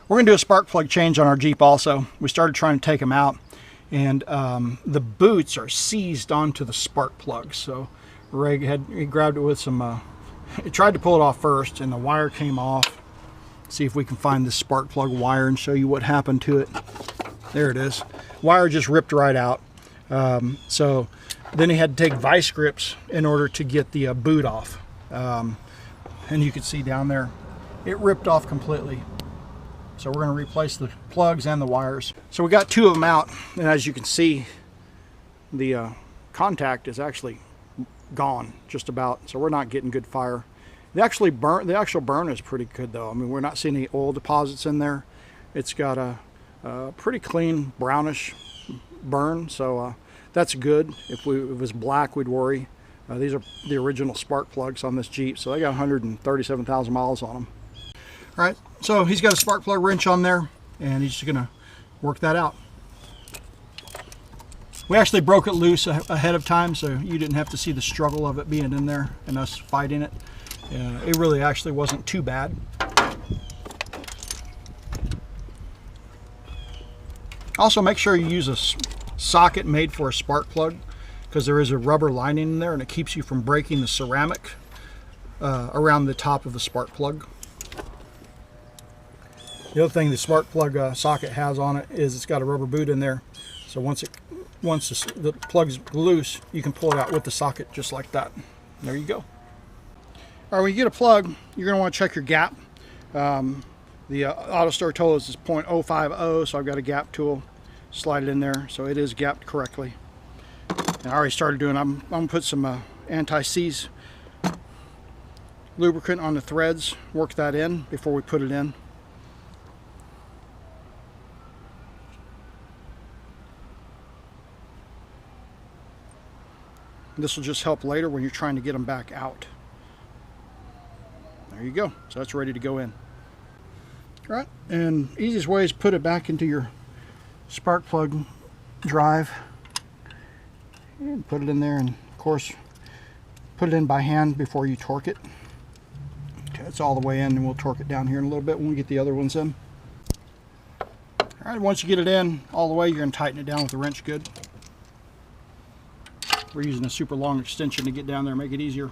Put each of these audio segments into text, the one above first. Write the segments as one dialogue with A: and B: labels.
A: We're going to do a spark plug change on our Jeep also. We started trying to take them out, and the boots are seized onto the spark plug. So Ray he grabbed it with some, he tried to pull it off first, and the wire came off. See if we can find this spark plug wire and show you what happened to it. There it is. Wire just ripped right out. So then he had to take vice grips in order to get the boot off. And you can see down there, it ripped off completely. So we're going to replace the plugs and the wires. So we got two of them out, and as you can see, the contact is actually gone just about. So we're not getting good fire. The actual burn is pretty good though. I mean, we're not seeing any oil deposits in there. It's got a pretty clean brownish burn, so that's good. If it was black, we'd worry. These are the original spark plugs on this Jeep, so they got 137,000 miles on them. All right, so he's got a spark plug wrench on there, and he's just gonna work that out. We actually broke it loose ahead of time, so you didn't have to see the struggle of it being in there and us fighting it. It really actually wasn't too bad. Also, make sure you use a socket made for a spark plug, because there is a rubber lining in there and it keeps you from breaking the ceramic around the top of the spark plug. The other thing the spark plug socket has on it is it's got a rubber boot in there, so once the plug's loose, you can pull it out with the socket just like that. There you go. All right, when you get a plug, you're going to want to check your gap. The AutoStore told us it's 0.050, so I've got a gap tool, slide it in there, so it is gapped correctly. And I already started doing, I'm going to put some anti-seize lubricant on the threads, work that in before we put it in. This will just help later when you're trying to get them back out. There you go. So that's ready to go in. All right, and easiest way is put it back into your spark plug drive and put it in there, and of course put it in by hand before you torque it. Okay, it's all the way in, and we'll torque it down here in a little bit when we get the other ones in. All right, once you get it in all the way, you're going to tighten it down with the wrench good. We're using a super long extension to get down there, make it easier.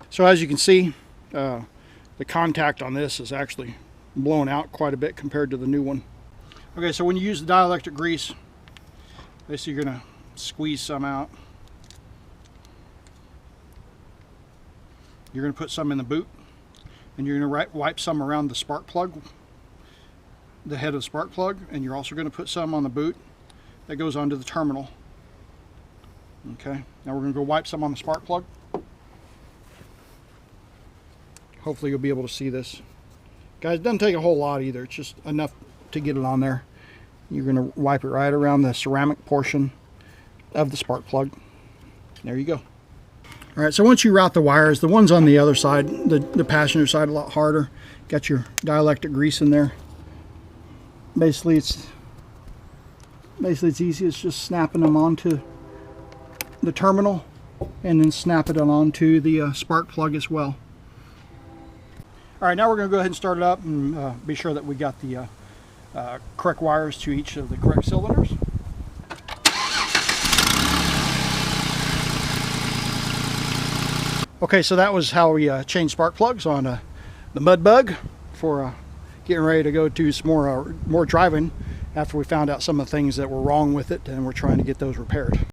A: So as you can see, the contact on this is actually blown out quite a bit compared to the new one. Okay, so when you use the dielectric grease, basically you're going to squeeze some out. You're going to put some in the boot, and you're going to wipe some around the spark plug, the head of the spark plug, and you're also going to put some on the boot that goes onto the terminal. Okay, now we're going to go wipe some on the spark plug. Hopefully you'll be able to see this. Guys, it doesn't take a whole lot either. It's just enough to get it on there. You're going to wipe it right around the ceramic portion of the spark plug. There you go. All right, so once you route the wires, the ones on the other side, the passenger side, a lot harder. Got your dielectric grease in there. Basically it's easy. It's just snapping them onto the terminal and then snap it onto the spark plug as well. All right, now we're going to go ahead and start it up and be sure that we got the correct wires to each of the correct cylinders. Okay, so that was how we changed spark plugs on the Mud Bug for getting ready to go do some more driving after we found out some of the things that were wrong with it, and we're trying to get those repaired.